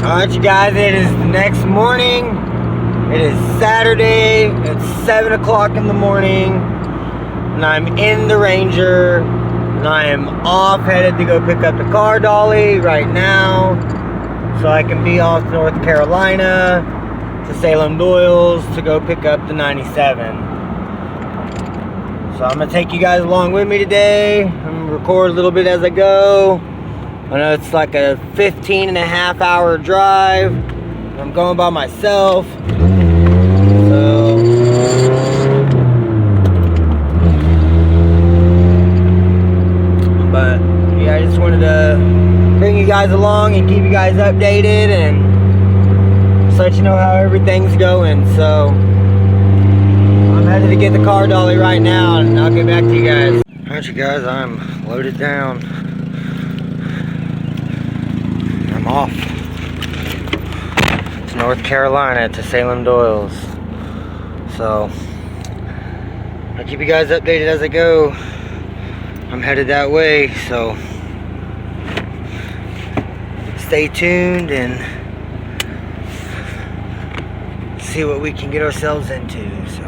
Alright, you guys, it is the next morning. It is Saturday. It's 7 o'clock in the morning. And I'm in the Ranger. And I am off, headed to go pick up the car dolly right now. So I can be off to North Carolina to Salem Doyle's to go pick up the 97. So I'm going to take you guys along with me today. I'm going to record a little bit as I go. I know it's like a 15-and-a-half-hour drive. I'm going by myself. So but yeah, I just wanted to bring you guys along and keep you guys updated and just let you know how everything's going. So I'm headed to get the car dolly right now, and I'll get back to you guys. Alright, you guys, I'm loaded down. I'm off to North Carolina to Salem Doyle's. So I'll keep you guys updated as I go. I'm headed that way, so stay tuned and see what we can get ourselves into. So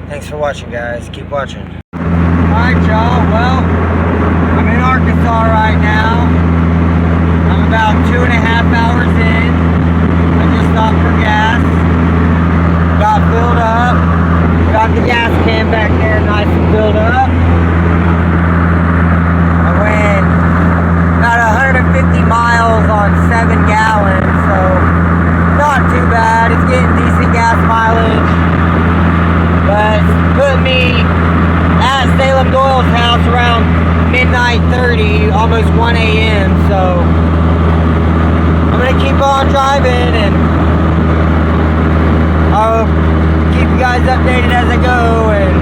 thanks for watching, guys. Keep watching. Alright, y'all, well, I'm in Arkansas right now. I'm about 2.5 hours in. I just stopped for gas. Got filled up. Got the gas can back there nice and filled up. I went about 150 miles on 7 gallons, so not too bad. It's getting decent gas mileage. But it's put me at Salem Doyle's house around midnight 30, almost 1 a.m. So I'm gonna keep on driving, and I'll keep you guys updated as I go, and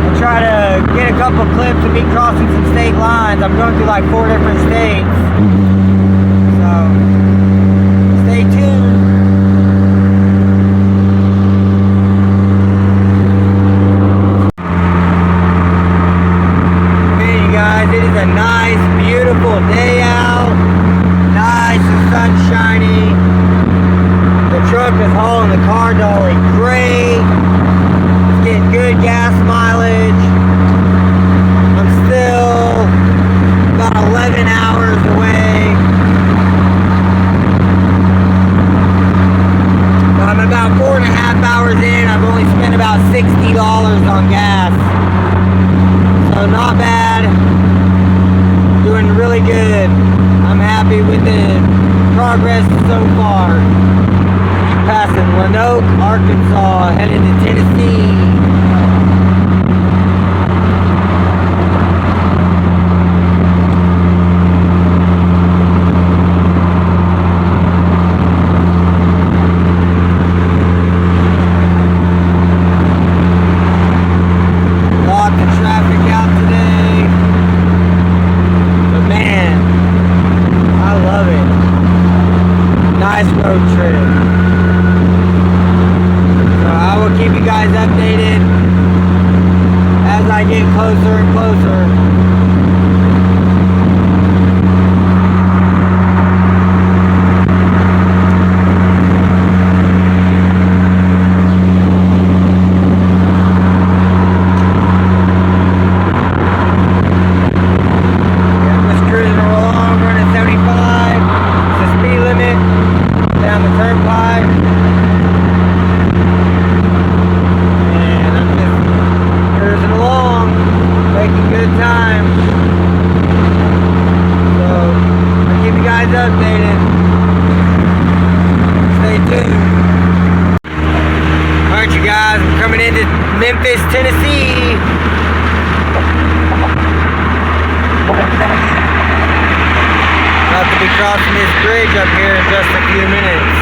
I'll try to get a couple clips of me crossing some state lines. I'm going through like 4 different states, so stay tuned. Okay, you guys, it is a nice, beautiful day out. Nice, the sun's shining. The truck is hauling the car dolly great. It's getting good gas mileage. I'm still about 11 hours away. I'm about 4.5 hours in. I've only spent about $60 on gas. So not bad. Doing really good. I'm happy with the progress so far. Passing Lenoke, Arkansas, headed to Tennessee. Lots of traffic out today. But man, I love it. Nice road trip. So I will keep you guys updated as I get closer and closer. Updated. Stay tuned. Alright, you guys, I'm coming into Memphis, Tennessee. About to be crossing this bridge up here in just a few minutes.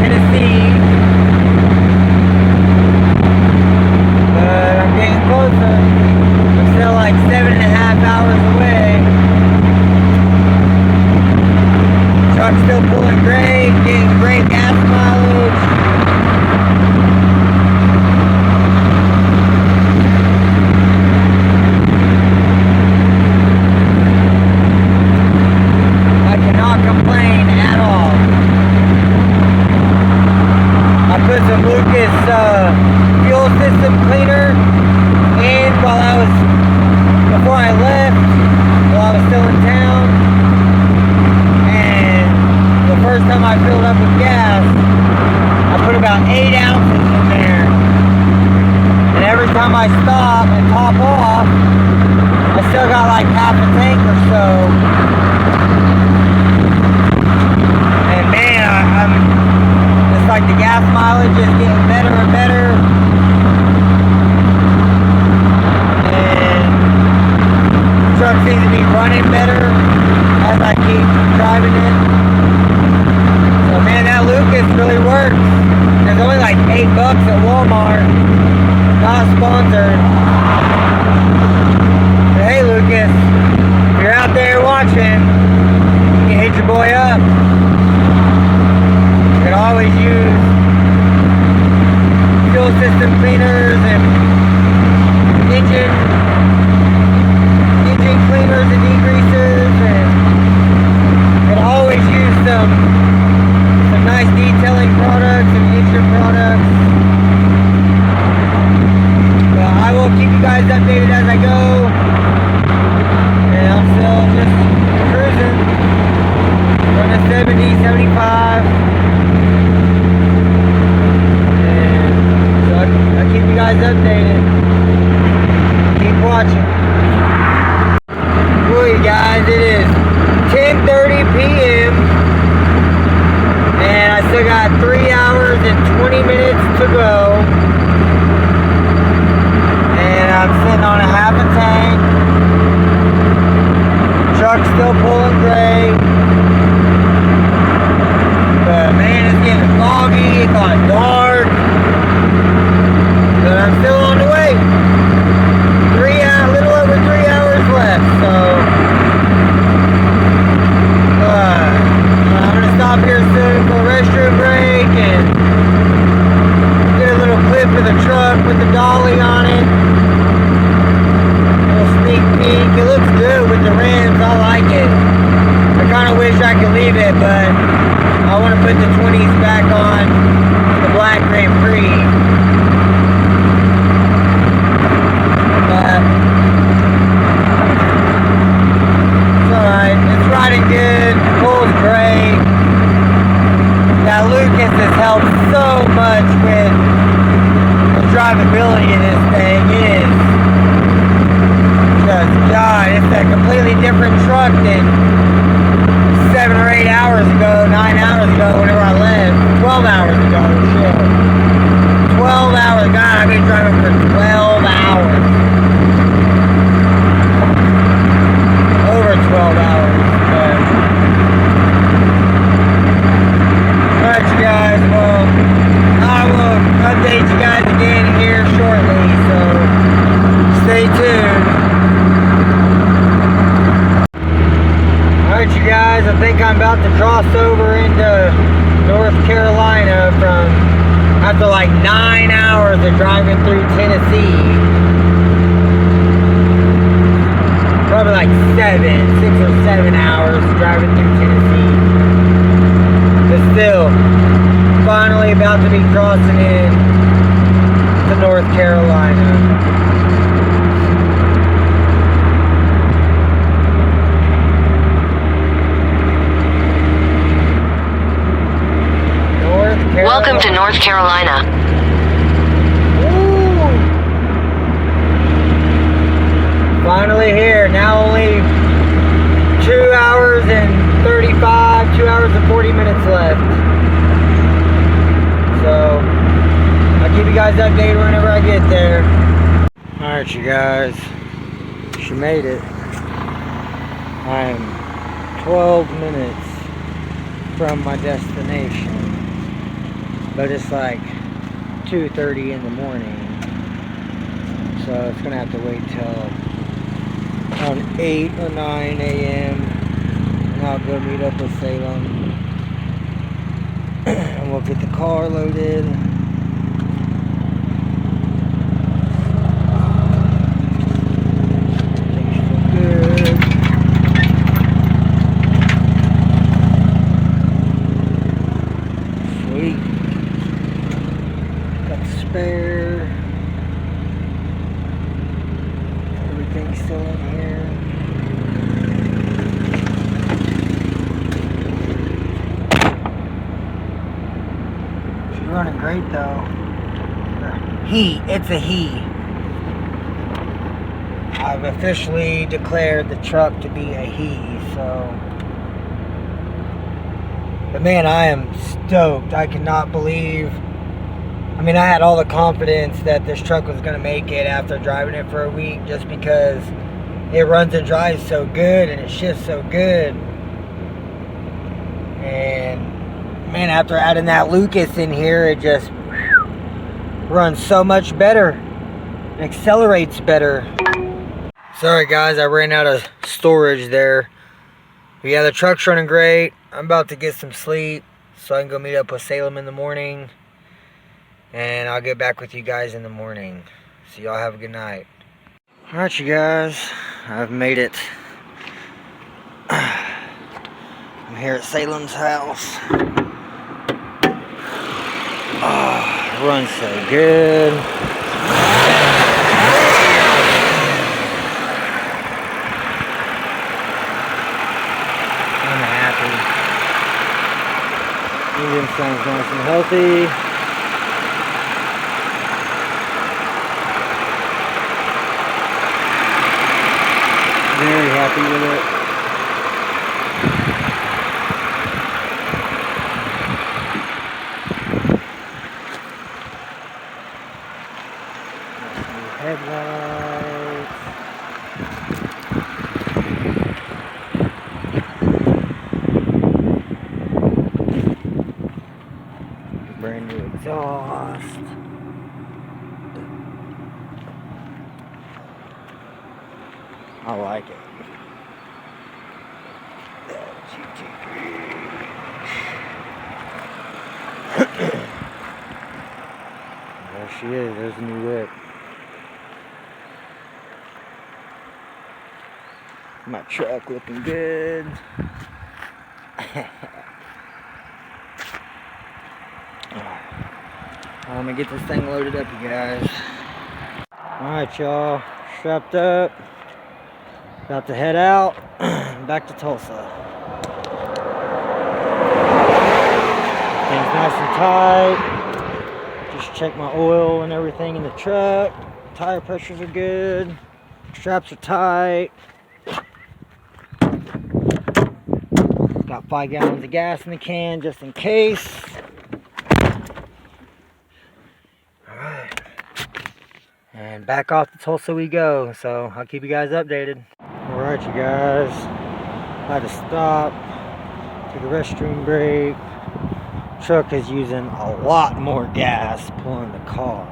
Tennessee, but I'm getting before I left, while I was still in town, and the first time I filled up with gas, I put about 8 ounces in there, and every time I stop and top off, I still got like half a tank or so, and man, it's like the gas mileage is getting better and better. Truck seems to be running better as I keep driving it. So man, that Lucas really works. There's only like $8 at Walmart. Not sponsored. But hey Lucas, if you're out there watching, you can hit your boy up. You can always use fuel system cleaners and engine cleaners and degreasers, and can always use some nice detailing products and engine products. I will keep you guys updated as I go, and I'm still just cruising, running 70, 75, and so I'll keep you guys updated. Keep watching. You guys, it is 10:30 p.m. and I still got 3 hours and 20 minutes to go, and I'm sitting on a half a tank. Truck's still pulling gray, but man, it's getting foggy, it got dark, but I'm still on the way. A little over 3 hours left, so I'm going to stop here soon for a restroom break and get a little clip of the truck with the dolly on it. A little sneak peek. It looks good with the rims. I like it. I kind of wish I could leave it, but I want to put the 20s back on the Black Grand Prix. It's riding good, pulls great. Now Lucas has helped so much with the drivability of this thing. It is just, God, it's a completely different truck than 7 or 8 hours ago, 9 hours ago, whenever I left. 12 hours ago, shit. 12 hours, God, I've been driving for 12 hours. Over 12 hours. Alright you guys, well, I will update you guys again here shortly, so stay tuned. Alright you guys, I think I'm about to cross over into North Carolina after like 9 hours of driving through Tennessee. Probably like 6 or 7 hours driving through Tennessee. But still, finally about to be crossing in to North Carolina. Welcome to North Carolina. Finally here. Now only 2 hours and 35, 2 hours and 40 minutes left. So, I'll keep you guys updated whenever I get there. Alright you guys, she made it. I am 12 minutes from my destination. But it's like 2:30 in the morning. So it's gonna have to wait till around 8 or 9 a.m. and I'll go meet up with Salem. And we'll get the car loaded. truck still in here. She's running great though. It's a he. I've officially declared the truck to be a he, so. But man, I am stoked. I cannot believe. I mean, I had all the confidence that this truck was going to make it after driving it for a week, just because it runs and drives so good and it shifts so good. And man, after adding that Lucas in here, it just runs so much better and accelerates better. Sorry guys, I ran out of storage there. But yeah, the truck's running great. I'm about to get some sleep so I can go meet up with Salem in the morning. And I'll get back with you guys in the morning. So y'all have a good night. Alright you guys, I've made it. I'm here at Salem's house. Oh, it runs so good. I'm happy. Engine sounds nice and healthy. Very happy with it. New headlights. Brand new exhaust. I like it. GTP. There she is. There's a new whip. My truck looking good. I'm gonna get this thing loaded up, you guys. Alright, y'all. Strapped up. About to head out. Back to Tulsa. Things nice and tight. Just check my oil and everything in the truck. Tire pressures are good. Straps are tight. Got 5 gallons of gas in the can just in case. Alright. And back off to Tulsa we go. So I'll keep you guys updated. Alright you guys. Had to stop. Took a restroom break. Truck is using a lot more gas pulling the car.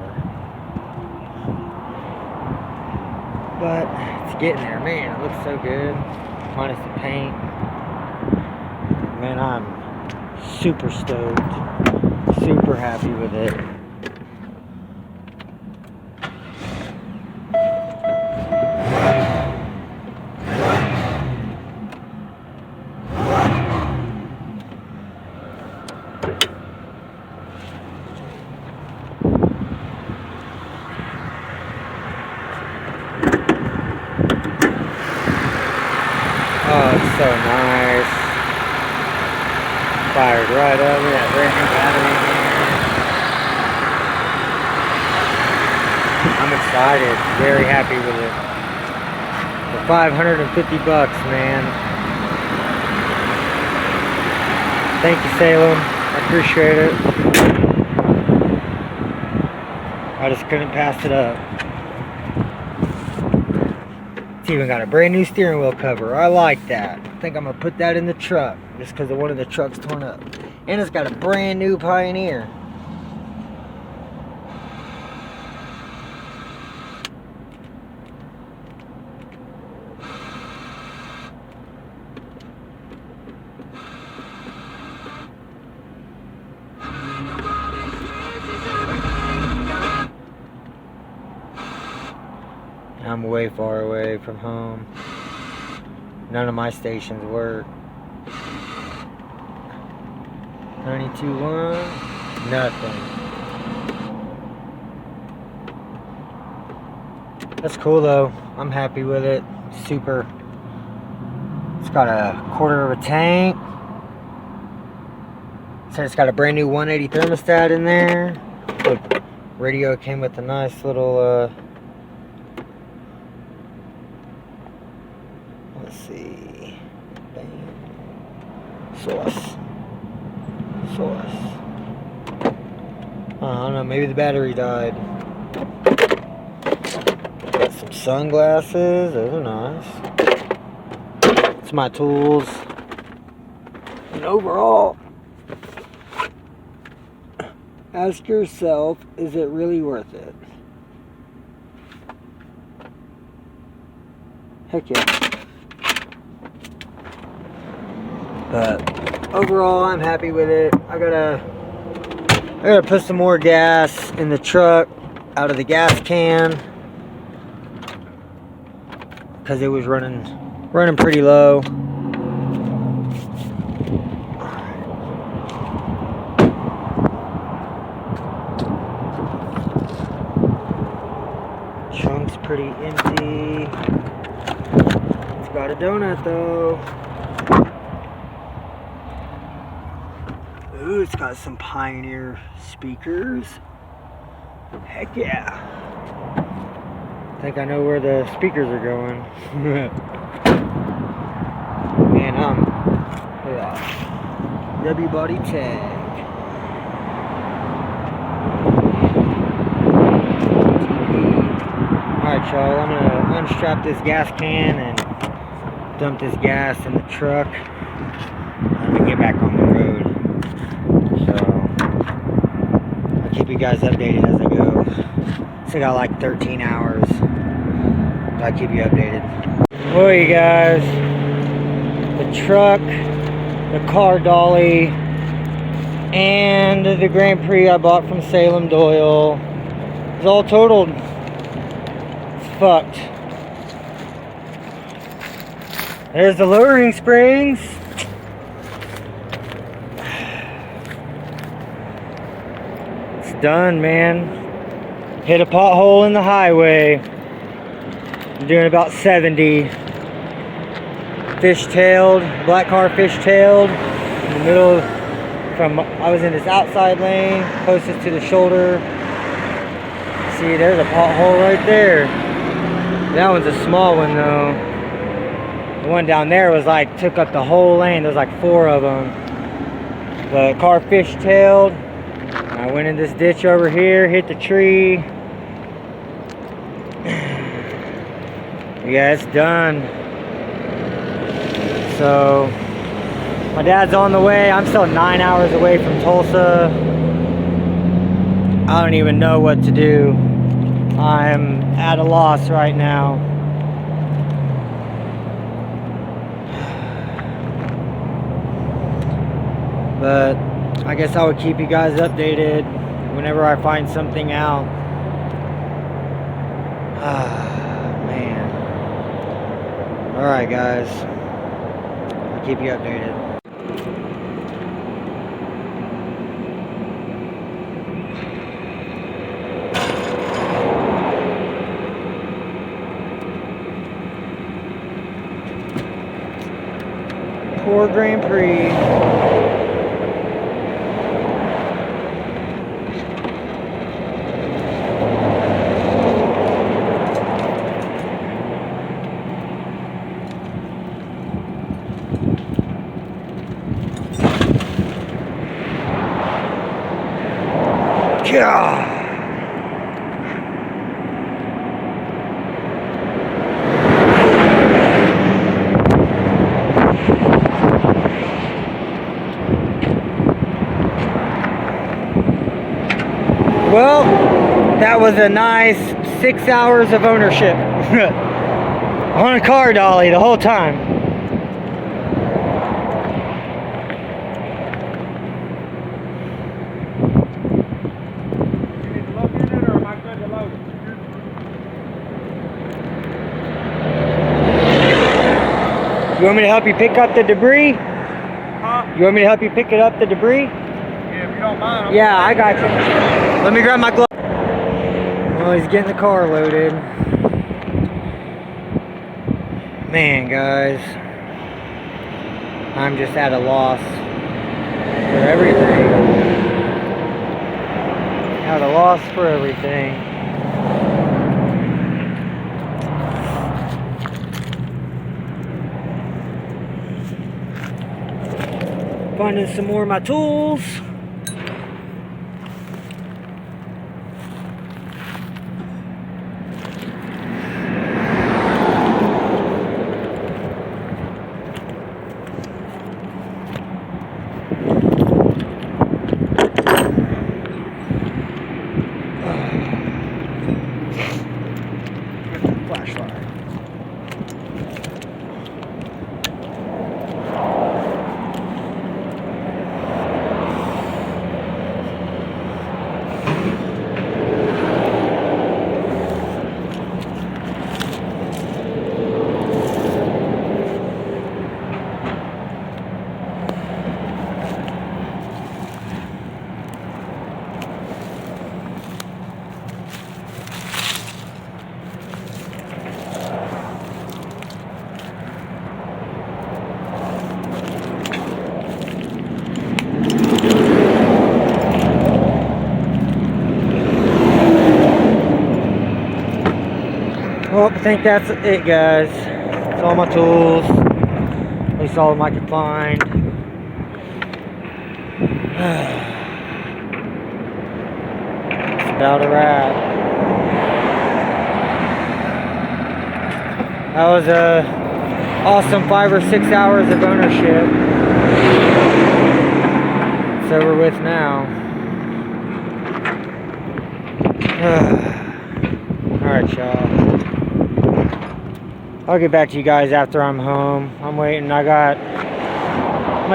But it's getting there, man. It looks so good. Minus the paint. Man, I'm super stoked. Super happy with it. Oh, it's so nice. Fired right up. Look at that brand new battery in there. I'm excited. Very happy with it. For $550, man. Thank you, Salem. I appreciate it. I just couldn't pass it up. It's even got a brand new steering wheel cover. I like that. I think I'm going to put that in the truck just because of one of the trucks torn up. And it's got a brand new Pioneer. I'm way far away from home. None of my stations work. 92.1, nothing. That's cool though. I'm happy with it. Super. It's got a quarter of a tank. So it's got a brand new 180 thermostat in there. The radio came with a nice little let's see. Bam. Sauce. I don't know, maybe the battery died. Got some sunglasses, those are nice. It's my tools. And overall, ask yourself, is it really worth it? Heck yeah. But overall, I'm happy with it. I gotta put some more gas in the truck out of the gas can because it was running pretty low. Trunk's pretty empty. It's got a donut though. Ooh, it's got some Pioneer speakers. Heck yeah. I think I know where the speakers are going. Man, yeah. W body tag. Alright y'all, I'm gonna unstrap this gas can and dump this gas in the truck. I'm gonna get back on the road. So I'll keep you guys updated as I go. Still got like 13 hours. But I'll keep you updated. Well, you guys, the truck, the car dolly, and the Grand Prix I bought from Salem Doyle is all totaled. It's fucked. There's the lowering springs. It's done, man. Hit a pothole in the highway. I'm doing about 70. Fish-tailed, black car fish-tailed in the middle of, I was in this outside lane, closest to the shoulder. See, there's a pothole right there. That one's a small one though. The one down there was like, took up the whole lane. There's like 4 of them. The car fish-tailed. I went in this ditch over here, hit the tree. Yeah, it's done. So, my dad's on the way. I'm still 9 hours away from Tulsa. I don't even know what to do. I'm at a loss right now. But I guess I would keep you guys updated whenever I find something out. Man. Alright guys. I'll keep you updated. Poor Grand Prix. God. Well, that was a nice 6 hours of ownership on a car dolly the whole time. You want me to help you pick up the debris? Huh? You want me to help you pick it up, the debris? Yeah, if you don't mind. Yeah, I got you. Let me grab my glove. Well, he's getting the car loaded. Man, guys, I'm just at a loss for everything. At a loss for everything. Finding some more of my tools. Flashlight. Well, I think that's it, guys. That's all my tools. At least all of them I could find. It's about a wrap. That was a awesome 5 or 6 hours of ownership. It's over with now. Alright, y'all. I'll get back to you guys after I'm home. I'm waiting. My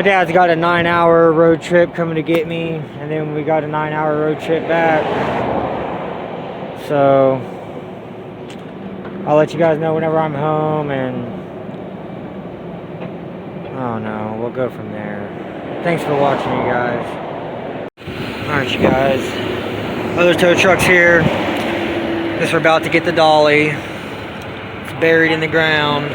dad's got a 9-hour road trip coming to get me, and then we got a 9-hour road trip back. So I'll let you guys know whenever I'm home, and oh no, we'll go from there. Thanks for watching, you guys. Alright, you guys. Other tow trucks here. Guess we're about to get the dolly. It's buried in the ground.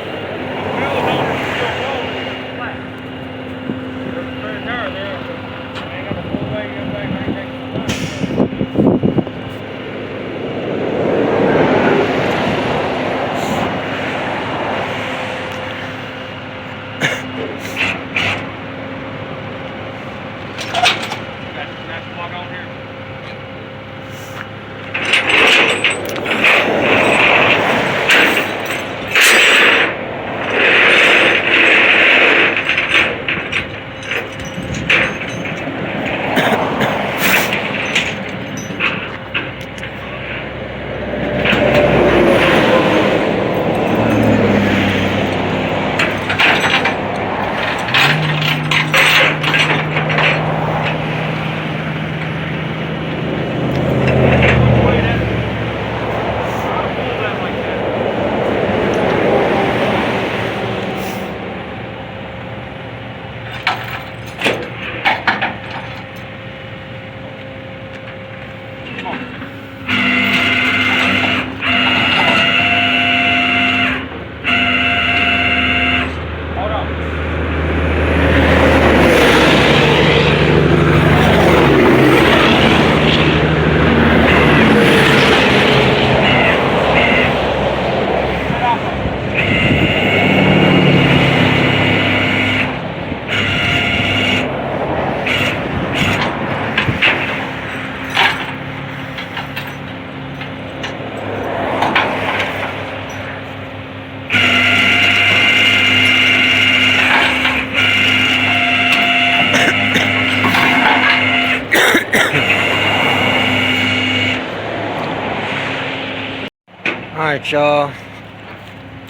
Alright, y'all.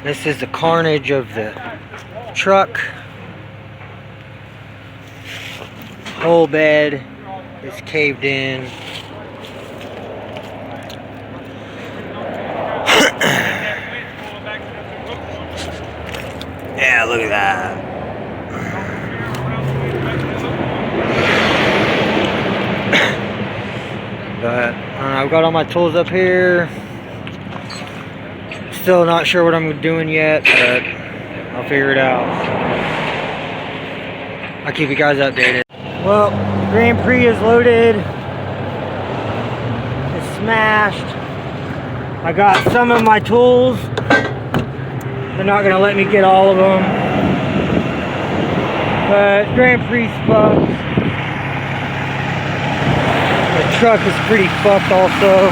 This is the carnage of the truck. Whole bed is caved in. Yeah, look at that. But I've got all my tools up here. Still not sure what I'm doing yet, but I'll figure it out. I'll keep you guys updated. Well, the Grand Prix is loaded. It's smashed. I got some of my tools. They're not gonna let me get all of them. But Grand Prix fucked. The truck is pretty fucked also.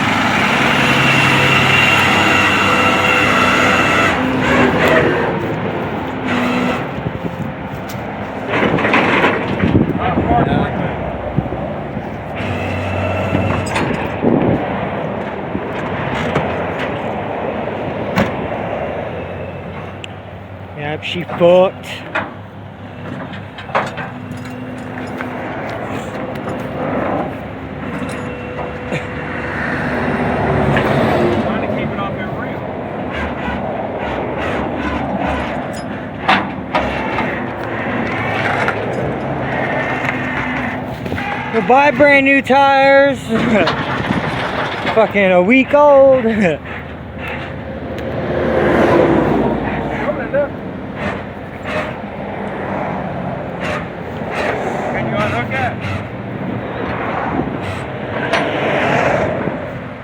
Yep, she fucked. Trying to keep it off there real. We'll buy brand new tires. Fucking a week old.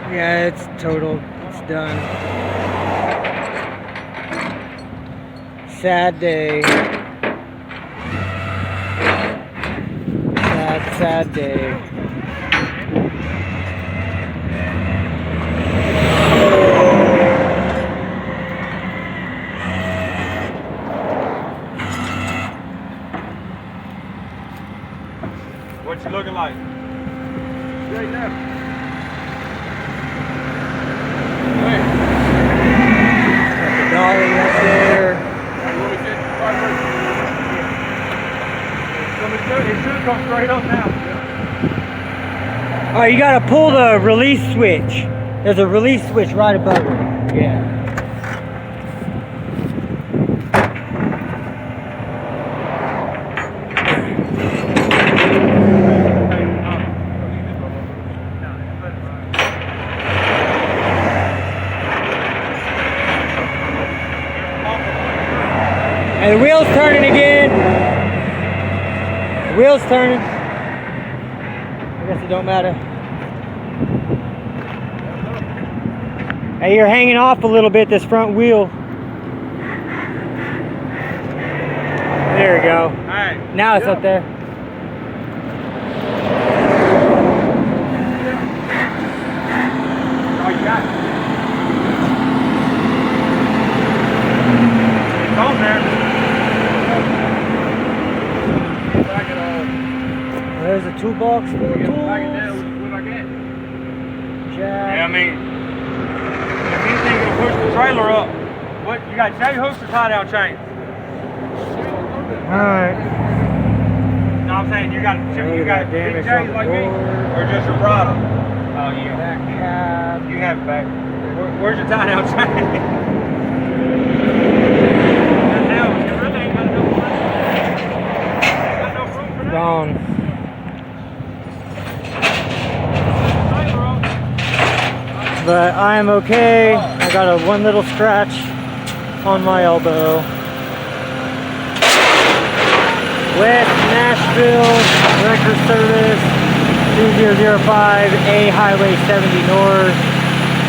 Yeah, it's total. It's done. Sad day. Sad day. What's it looking like? Right now. Dolly up there. It should come straight up now. Oh, you gotta pull the release switch. There's a release switch right above it. Yeah. And the wheel's turning again. The wheel's turning. I guess it don't matter. Hey, you're hanging off a little bit, this front wheel. There we go. Alright. Now it's up there. Oh, you got it. It's on there. There's a toolbox full of tools. Jack. Yeah, I mean, if anything, it'll push the trailer up. What, you got J hooks or tie down chains? Alright. No, I'm saying you got big damage J's on the like me, board. or just your product? Oh, yeah. Back cab. You have it back. Where's your tie down chain? Hell, you really ain't got enough room. Got enough room for that? Gone. But I am okay. I got a one little scratch on my elbow. West Nashville Record Service 2005 A Highway 70 North,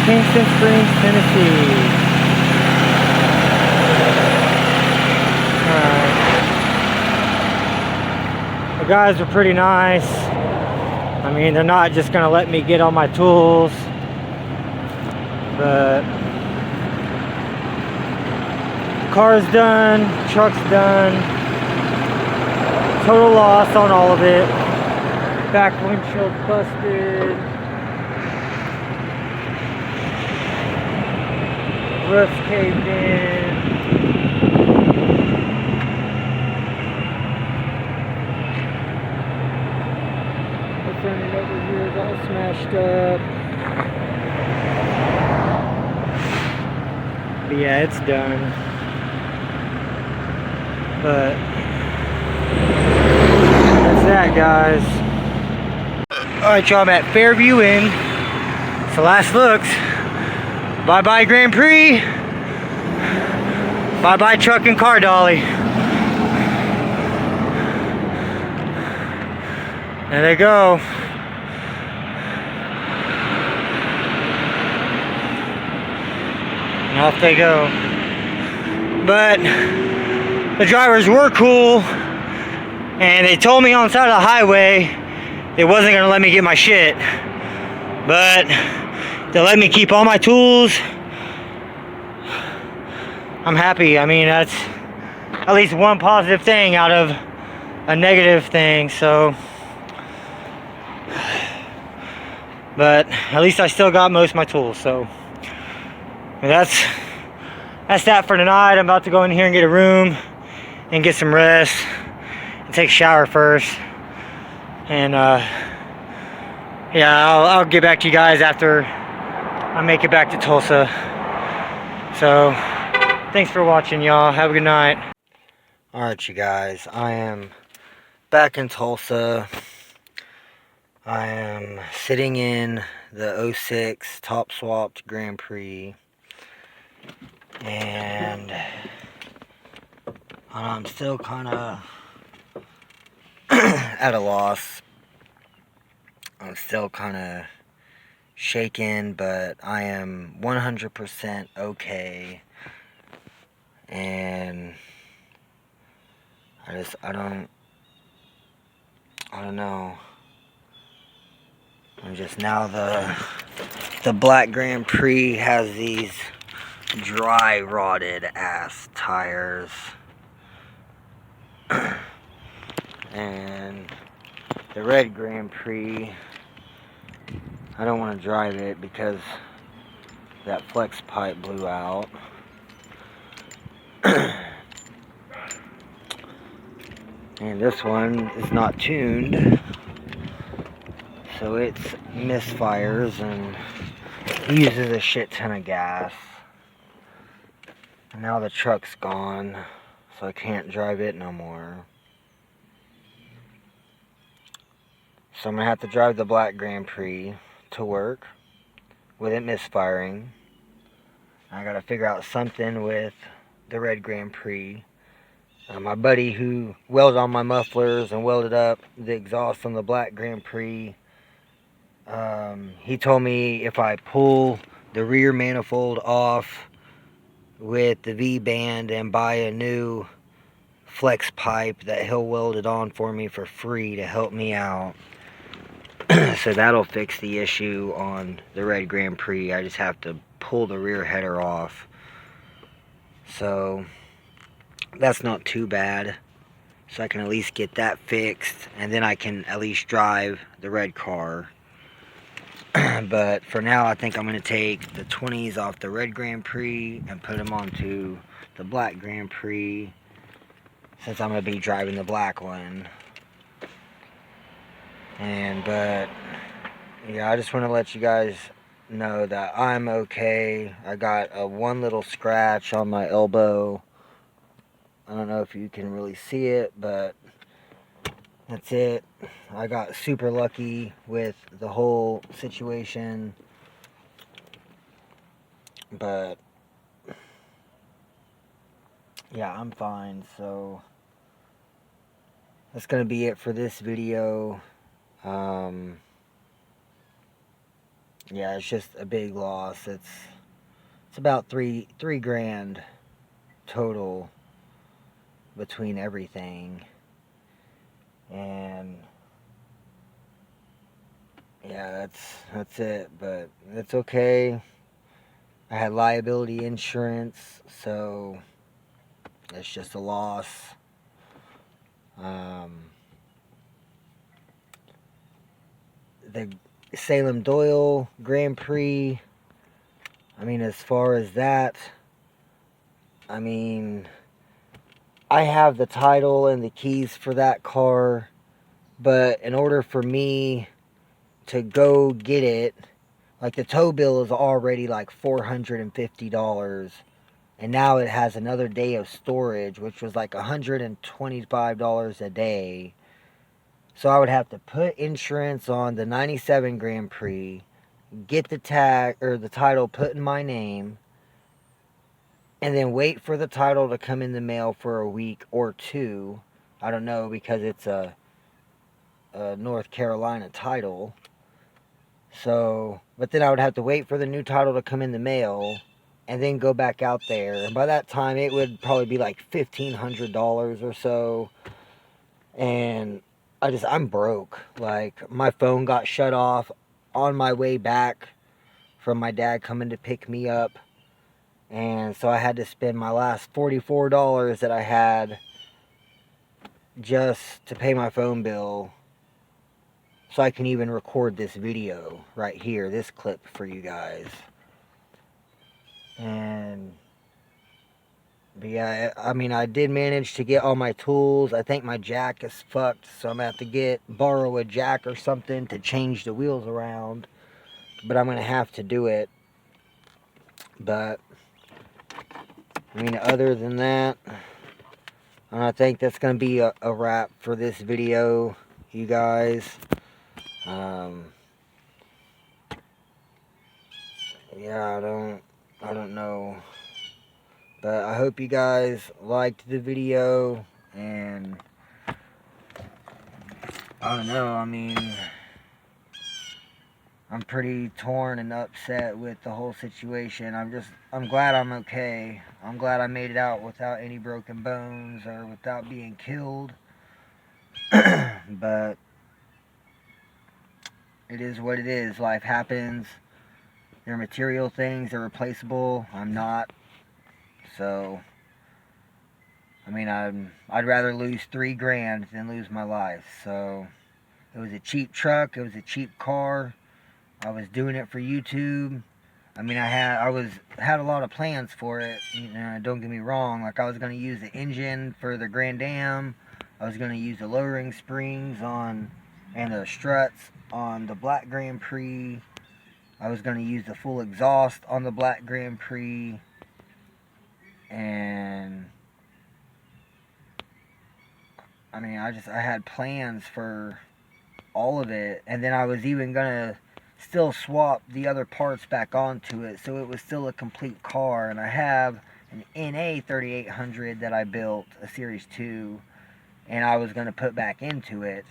Kingston Springs, Tennessee. Alright. The guys are pretty nice. I mean, they're not just gonna let me get all my tools. But car's done, truck's done. Total loss on all of it. Back windshield busted. Roof's caved in. The front end over here is all smashed up. But yeah, it's done. But that's that, guys. Alright, y'all, I'm at Fairview Inn. It's the last looks. Bye bye Grand Prix. Bye-bye truck and car dolly. There they go. And off they go. But the drivers were cool, and they told me on the side of the highway they wasn't gonna let me get my shit, but they let me keep all my tools. I'm happy. I mean, that's at least one positive thing out of a negative thing. So, but at least I still got most of my tools. So that's that for tonight. I'm about to go in here and get a room and get some rest and take a shower first. And yeah, I'll get back to you guys after I make it back to Tulsa. So thanks for watching, y'all. Have a good night. Alright, you guys, I am back in Tulsa. I am sitting in the 06 top swapped Grand Prix, and I'm still kind of at a loss. I'm still kind of shaken, but I am 100% okay. And I don't know. I'm just, now the black Grand Prix has these dry rotted ass tires. And the red Grand Prix, I don't want to drive it because that flex pipe blew out. And this one is not tuned, so it's misfires and uses a shit ton of gas. And now the truck's gone, so I can't drive it no more. So I'm gonna have to drive the black Grand Prix to work with it misfiring. I gotta figure out something with the red Grand Prix. My buddy who welded on my mufflers and welded up the exhaust on the black Grand Prix, he told me if I pull the rear manifold off with the V-band and buy a new flex pipe, that he'll weld it on for me for free to help me out. So that'll fix the issue on the red Grand Prix. I just have to pull the rear header off. So that's not too bad. So I can at least get that fixed, and then I can at least drive the red car. But for now, I think I'm going to take the 20s off the red Grand Prix and put them onto the black Grand Prix, since I'm going to be driving the black one. But yeah, I just want to let you guys know that I'm okay. I got one little scratch on my elbow. I don't know if you can really see it, but that's it. I got super lucky with the whole situation. But yeah, I'm fine. So that's gonna be it for this video. Yeah, it's just a big loss. It's about three grand total between everything. And yeah, that's it. But it's okay. I had liability insurance, so it's just a loss. The Salem Doyle Grand Prix, I mean, as far as that, I mean, I have the title and the keys for that car, but in order for me to go get it, like, the tow bill is already like $450, and now it has another day of storage, which was like $125 a day. So I would have to put insurance on the 97 Grand Prix, get the tag or the title put in my name, and then wait for the title to come in the mail for a week or two. I don't know, because it's a North Carolina title. So, but then I would have to wait for the new title to come in the mail and then go back out there. And by that time, it would probably be like $1,500 or so. And I'm broke. Like, my phone got shut off on my way back from my dad coming to pick me up. And so I had to spend my last $44 that I had just to pay my phone bill, so I can even record this video right here, this clip for you guys. But yeah, I mean, I did manage to get all my tools. I think my jack is fucked, so I'm gonna have to borrow a jack or something to change the wheels around. But I'm gonna have to do it. But I mean, other than that, I think that's gonna be a wrap for this video, you guys. Yeah, I don't know. But I hope you guys liked the video, and I don't know, I mean, I'm pretty torn and upset with the whole situation. I'm glad I'm okay. I'm glad I made it out without any broken bones or without being killed. But it is what it is. Life happens. They're material things, they're replaceable. I'm not. So, I mean, I'd rather lose $3,000 than lose my life. So, it was a cheap truck, it was a cheap car. I was doing it for YouTube. I mean, I had a lot of plans for it. You know, don't get me wrong. Like, I was going to use the engine for the Grand Am. I was going to use the lowering springs and the struts on the Black Grand Prix. I was going to use the full exhaust on the Black Grand Prix. And I mean, I had plans for all of it. And then I was even going to still swap the other parts back onto it, so it was still a complete car. And I have an NA 3800 that I built, a Series 2, and I was going to put back into it.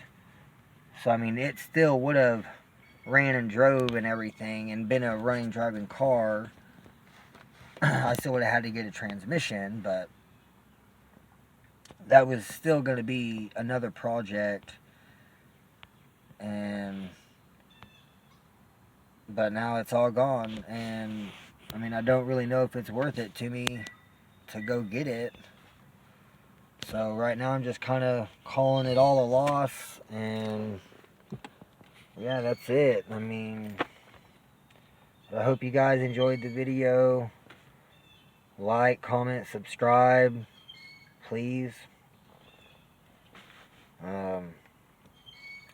So I mean, it still would have ran and drove and everything and been a running, driving car. I still would have had to get a transmission, but that was still going to be another project. But now it's all gone, and I mean, I don't really know if it's worth it to me to go get it. So right now I'm just kind of calling it all a loss, and yeah, that's it. I mean, I hope you guys enjoyed the video. Like, comment, subscribe, please. I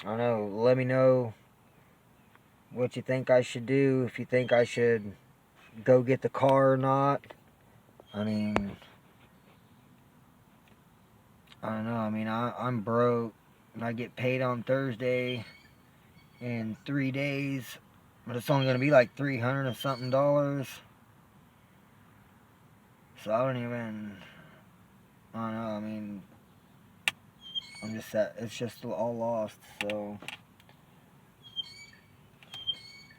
don't know, let me know what you think I should do, if you think I should go get the car or not. I mean, I don't know. I mean, I'm broke, and I get paid on Thursday in 3 days, but it's only going to be like $300 and something. So I don't know. I mean, it's just all lost. So,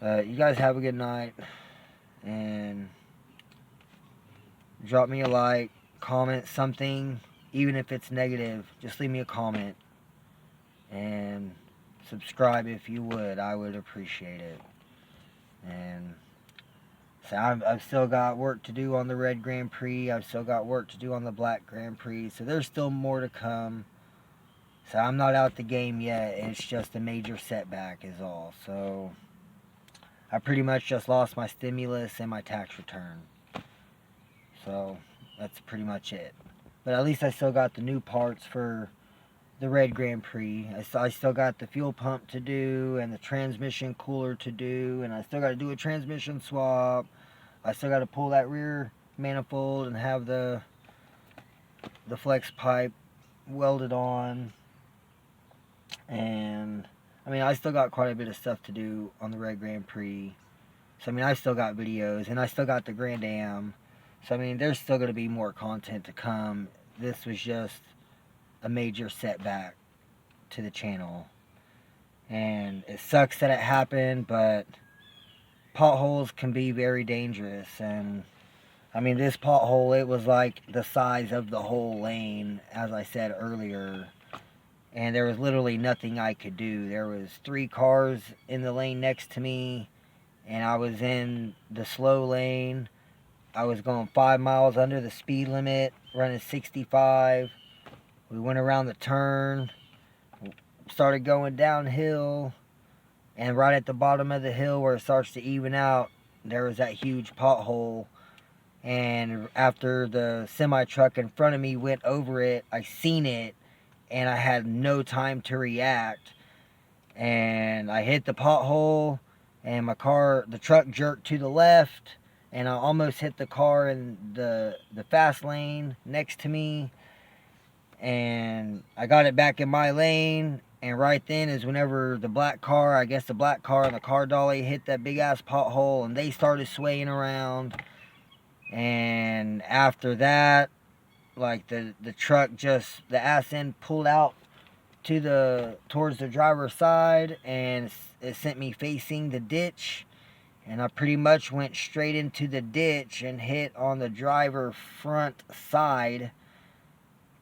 you guys have a good night, and drop me a like, comment something, even if it's negative. Just leave me a comment, and subscribe if you would. I would appreciate it. And so I've still got work to do on the Red Grand Prix. I've still got work to do on the Black Grand Prix. So there's still more to come. So I'm not out the game yet. It's just a major setback is all. So I pretty much just lost my stimulus and my tax return. So that's pretty much it. But at least I still got the new parts for the Red Grand Prix. I still got the fuel pump to do, and the transmission cooler to do, and I still got to do a transmission swap. I still got to pull that rear manifold and have the flex pipe welded on. And I mean, I still got quite a bit of stuff to do on the Red Grand Prix. So I mean, I still got videos, and I still got the Grand Am. So, I mean, there's still going to be more content to come. This was just a major setback to the channel. And it sucks that it happened, but potholes can be very dangerous. And, I mean, this pothole, it was like the size of the whole lane, as I said earlier. And there was literally nothing I could do. There was 3 cars in the lane next to me, and I was in the slow lane. I was going 5 miles under the speed limit, running 65. We went around the turn, started going downhill, and right at the bottom of the hill where it starts to even out, there was that huge pothole. And after the semi-truck in front of me went over it, I seen it, and I had no time to react. And I hit the pothole, and the truck jerked to the left, and I almost hit the car in the fast lane next to me. And I got it back in my lane, and right then is whenever the black car and the car dolly hit that big ass pothole, and they started swaying around. And after that, like the truck just, the ass end pulled out towards the driver's side, and it sent me facing the ditch, and I pretty much went straight into the ditch and hit on the driver front side.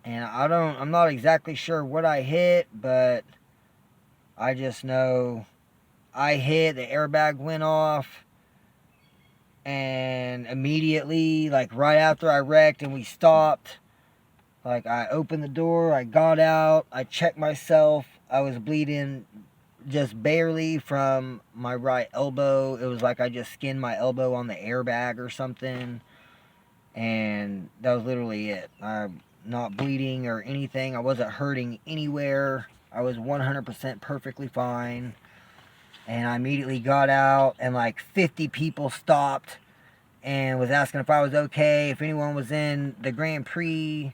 And I'm not exactly sure what I hit, but I just know I hit, the airbag went off, and immediately, like right after I wrecked and we stopped, like I opened the door, I got out, I checked myself, I was bleeding just barely from my right elbow. It was like I just skinned my elbow on the airbag or something, and that was literally it. I'm not bleeding or anything. I wasn't hurting anywhere. I was 100% perfectly fine. And I immediately got out, and like 50 people stopped and was asking if I was okay, if anyone was in the Grand Prix.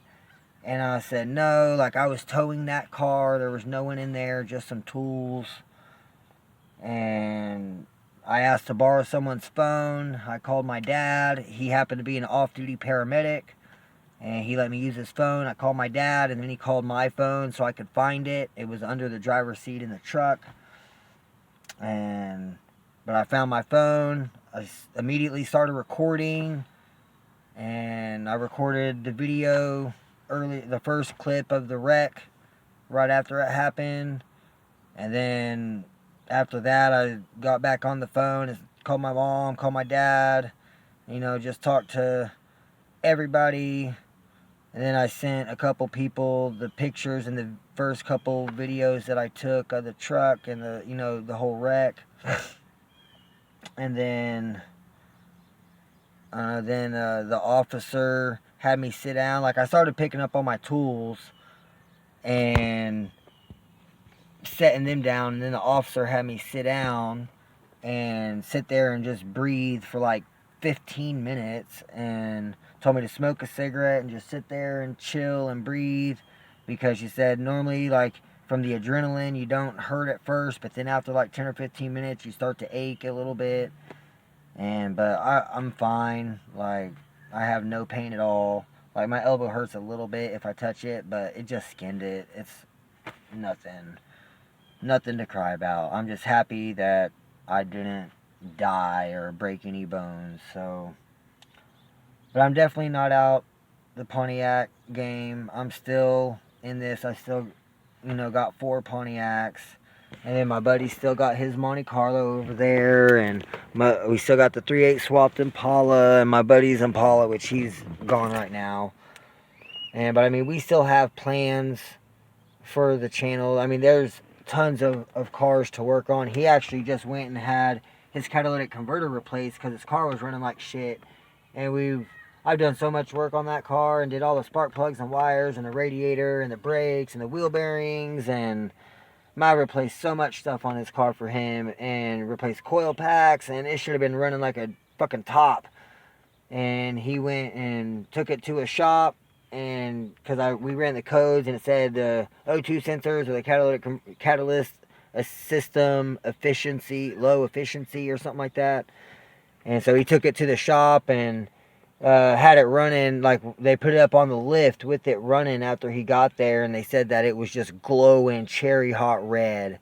And I said no, like I was towing that car. There was no one in there, just some tools. And I asked to borrow someone's phone. I called my dad. He happened to be an off-duty paramedic, and he let me use his phone. I called my dad, and then he called my phone so I could find it. It was under the driver's seat in the truck. But I found my phone. I immediately started recording, and I recorded the video the first clip of the wreck right after it happened. And then after that, I got back on the phone and called my mom, called my dad, just talked to everybody. And then I sent a couple people the pictures and the first couple videos that I took of the truck and the whole wreck. And then the officer had me sit down. Like I started picking up all my tools and setting them down, and then the officer had me sit down and sit there and just breathe for like 15 minutes, and told me to smoke a cigarette and just sit there and chill and breathe, because she said normally, like, from the adrenaline you don't hurt at first, but then after like 10 or 15 minutes you start to ache a little bit. But I'm fine. Like, I have no pain at all. Like, my elbow hurts a little bit if I touch it, but it just skinned it. It's nothing to cry about. I'm just happy that I didn't die or break any bones. So, but I'm definitely not out the Pontiac game. I'm still in this. I still, got 4 Pontiacs. And then my buddy still got his Monte Carlo over there, and we still got the 3.8 swapped Impala, and my buddy's Impala, which he's gone right now. But I mean, we still have plans for the channel. I mean, there's tons of cars to work on. He actually just went and had his catalytic converter replaced because his car was running like shit. And I've done so much work on that car and did all the spark plugs and wires and the radiator and the brakes and the wheel bearings, and I replaced so much stuff on his car for him, and replaced coil packs, and it should have been running like a fucking top. And he went and took it to a shop, and because we ran the codes, and it said the O2 sensors or the catalyst system efficiency, low efficiency or something like that. And so he took it to the shop, and had it running, like they put it up on the lift with it running after he got there, and they said that it was just glowing cherry hot red.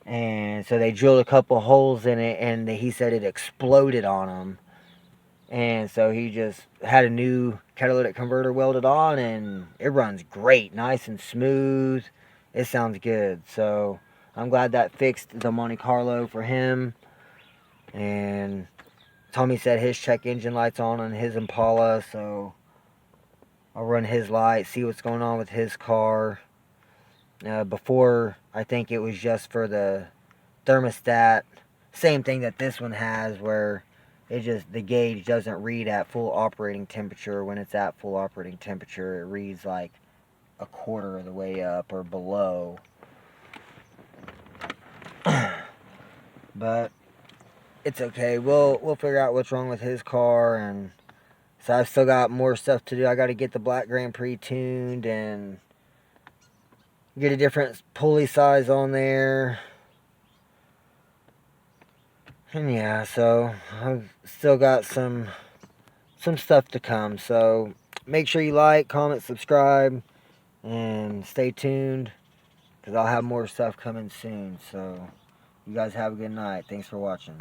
And so they drilled a couple holes in it, and he said it exploded on him. And so he just had a new catalytic converter welded on, and it runs great, nice and smooth. It sounds good. So I'm glad that fixed the Monte Carlo for him. And Tommy said his check engine light's on his Impala, so I'll run his light, see what's going on with his car. Before, I think it was just for the thermostat. Same thing that this one has, where the gauge doesn't read at full operating temperature. When it's at full operating temperature, it reads like a quarter of the way up or below. But it's okay. We'll figure out what's wrong with his car, and so I've still got more stuff to do. I got to get the Black Grand Prix tuned and get a different pulley size on there. And yeah, so I've still got some stuff to come. So make sure you like, comment, subscribe, and stay tuned, because I'll have more stuff coming soon. So you guys have a good night. Thanks for watching.